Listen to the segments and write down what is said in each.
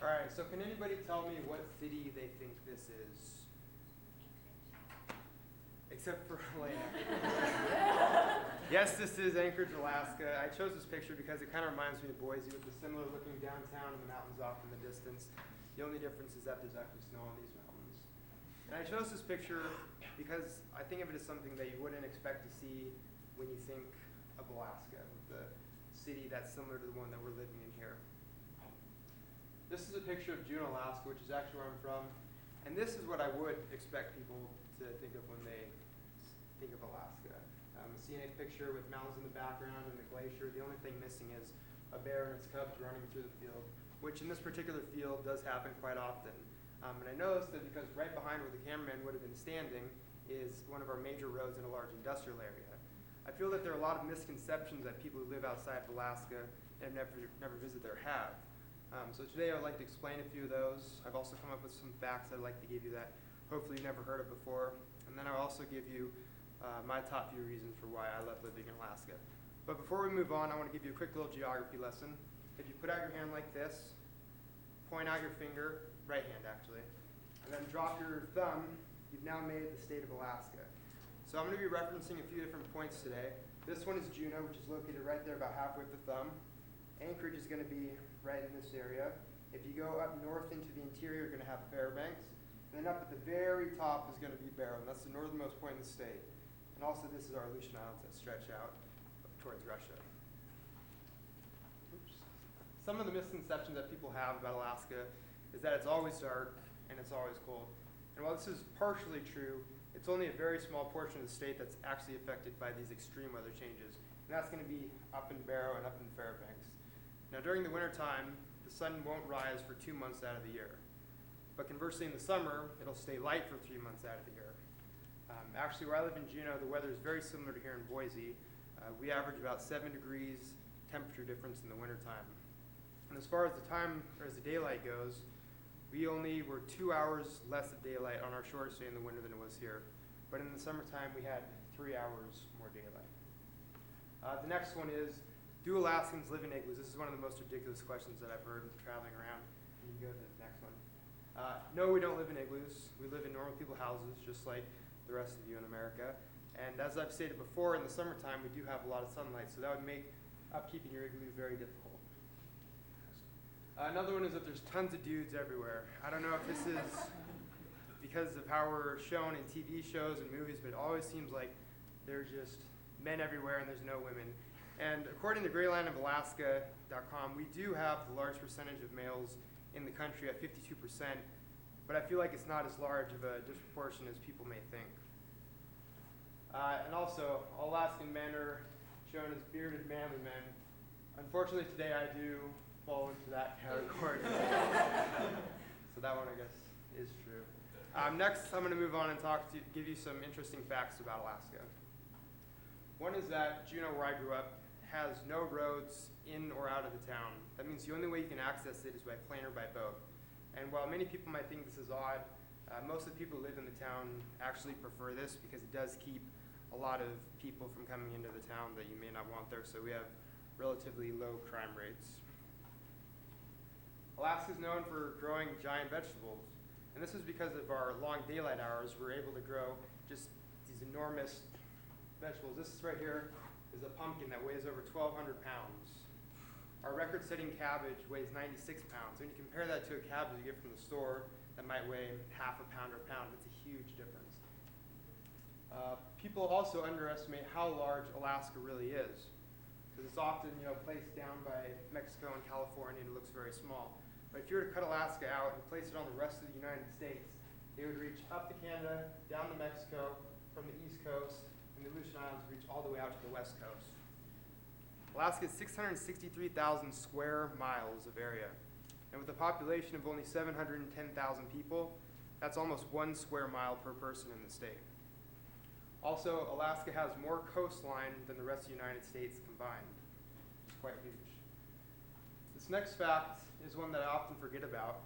All right, so can anybody tell me what city they think this is? Except for Elena. Yes, this is Anchorage, Alaska. I chose this picture because it kind of reminds me of Boise with the similar looking downtown and the mountains off in the distance. The only difference is that there's actually snow on these mountains. And I chose this picture because I think of it as something that you wouldn't expect to see when you think of Alaska, the city that's similar to the one that we're living in here. This is a picture of Juneau, Alaska, which is actually where I'm from. And this is what I would expect people to think of when they think of Alaska. A scenic picture with mountains in the background and a glacier. The only thing missing is a bear and its cubs running through the field, which in this particular field does happen quite often. And I noticed that because right behind where the cameraman would have been standing is one of our major roads in a large industrial area. I feel that there are a lot of misconceptions that people who live outside of Alaska and have never visited there have. So today I would like to explain a few of those. I've also come up with some facts I'd like to give you that hopefully you've never heard of before. And then I'll also give you my top few reasons for why I love living in Alaska. But before we move on, I want to give you a quick little geography lesson. If you put out your hand like this, point out your finger, right hand actually, and then drop your thumb, you've now made the state of Alaska. So I'm going to be referencing a few different points today. This one is Juneau, which is located right there about halfway up the thumb. Anchorage is going to be right in this area. If you go up north into the interior, you're going to have Fairbanks. And then up at the very top is going to be Barrow, and that's the northernmost point in the state. And also this is our Aleutian Islands that stretch out towards Russia. Oops. Some of the misconceptions that people have about Alaska is that it's always dark and it's always cold. And while this is partially true, it's only a very small portion of the state that's actually affected by these extreme weather changes. And that's going to be up in Barrow and up in Fairbanks. Now during the wintertime, the sun won't rise for 2 months out of the year. But conversely in the summer, it'll stay light for 3 months out of the year. Actually, where I live in Juneau, the weather is very similar to here in Boise. We average about 7 degrees temperature difference in the wintertime. And as far as the time, or as the daylight goes, we only were 2 hours less of daylight on our shortest day in the winter than it was here. But in the summertime, we had 3 hours more daylight. The next one is, do Alaskans live in igloos? This is one of the most ridiculous questions that I've heard traveling around. You can go to the next one. No, we don't live in igloos. We live in normal people houses, just like the rest of you in America. And as I've stated before, in the summertime, we do have a lot of sunlight, so that would make upkeeping your igloo very difficult. Another one is that there's tons of dudes everywhere. I don't know if this is because of how we're shown in TV shows and movies, but it always seems like there's just men everywhere and there's no women. And according to GraylandofAlaska.com, we do have the large percentage of males in the country at 52%, but I feel like it's not as large of a disproportion as people may think. And also, all Alaskan men are shown as bearded, manly men. Unfortunately, today I do fall into that category. So that one, I guess, is true. Next, I'm going to move on and give you some interesting facts about Alaska. One is that Juneau, where I grew up, has no roads in or out of the town. That means the only way you can access it is by plane or by boat. And while many people might think this is odd, most of the people who live in the town actually prefer this because it does keep a lot of people from coming into the town that you may not want there, so we have relatively low crime rates. Alaska is known for growing giant vegetables, and this is because of our long daylight hours. We're able to grow just these enormous vegetables. This right here is a pumpkin that weighs over 1,200 pounds. Our record-setting cabbage weighs 96 pounds. When you compare that to a cabbage you get from the store that might weigh half a pound or a pound, it's a huge difference. People also underestimate how large Alaska really is, because it's often placed down by Mexico and California and it looks very small. But if you were to cut Alaska out and place it on the rest of the United States, it would reach up to Canada, down to Mexico, from the East Coast, and the Aleutian Islands reach all the way out to the West Coast. Alaska is 663,000 square miles of area. And with a population of only 710,000 people, that's almost 1 square mile per person in the state. Also, Alaska has more coastline than the rest of the United States combined. It's quite huge. This next fact is one that I often forget about.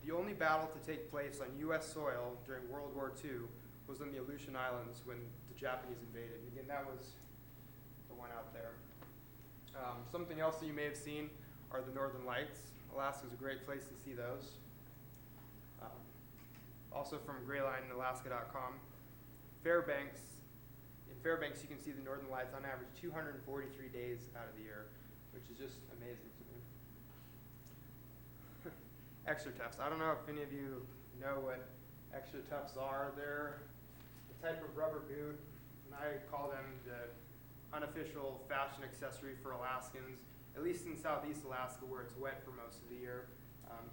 The only battle to take place on U.S. soil during World War II was on the Aleutian Islands when the Japanese invaded. And again, that was the one out there. Something else that you may have seen are the Northern Lights. Alaska's a great place to see those. Also from graylinealaska.com. Fairbanks. In Fairbanks, you can see the northern lights on average 243 days out of the year, which is just amazing to me. Extra tufts. I don't know if any of you know what extra tufts are. They're a type of rubber boot, and I call them the unofficial fashion accessory for Alaskans, at least in southeast Alaska where it's wet for most of the year.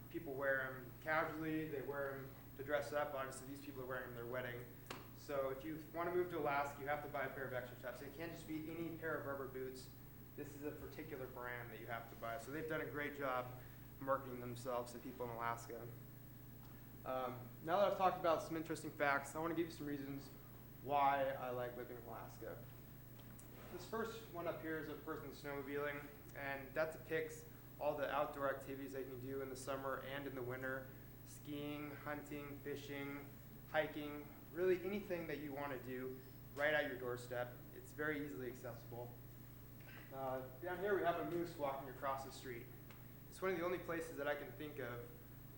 People wear them casually, they wear them to dress up. Obviously these people are wearing them at their wedding. So if you want to move to Alaska, you have to buy a pair of extra tufts. It can't just be any pair of rubber boots. This is a particular brand that you have to buy. So they've done a great job marketing themselves to people in Alaska. Now that I've talked about some interesting facts, I want to give you some reasons why I like living in Alaska. This first one up here is a person snowmobiling, and that depicts all the outdoor activities that you can do in the summer and in the winter. Skiing, hunting, fishing, hiking, really anything that you want to do right at your doorstep. It's very easily accessible. Down here we have a moose walking across the street. It's one of the only places that I can think of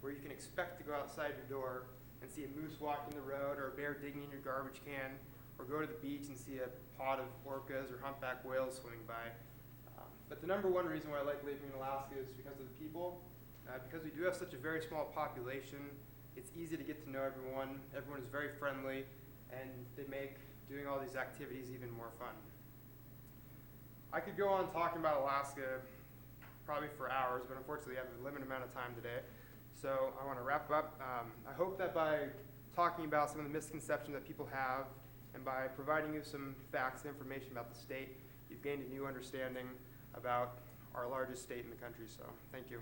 where you can expect to go outside your door and see a moose walking the road, or a bear digging in your garbage can, or go to the beach and see a pod of orcas or humpback whales swimming by. But the number one reason why I like living in Alaska is because of the people. Because we do have such a very small population, it's easy to get to know everyone. Everyone is very friendly, and they make doing all these activities even more fun. I could go on talking about Alaska probably for hours, but unfortunately I have a limited amount of time today. So I want to wrap up. I hope that by talking about some of the misconceptions that people have, and by providing you some facts and information about the state, you've gained a new understanding about our largest state in the country. So thank you.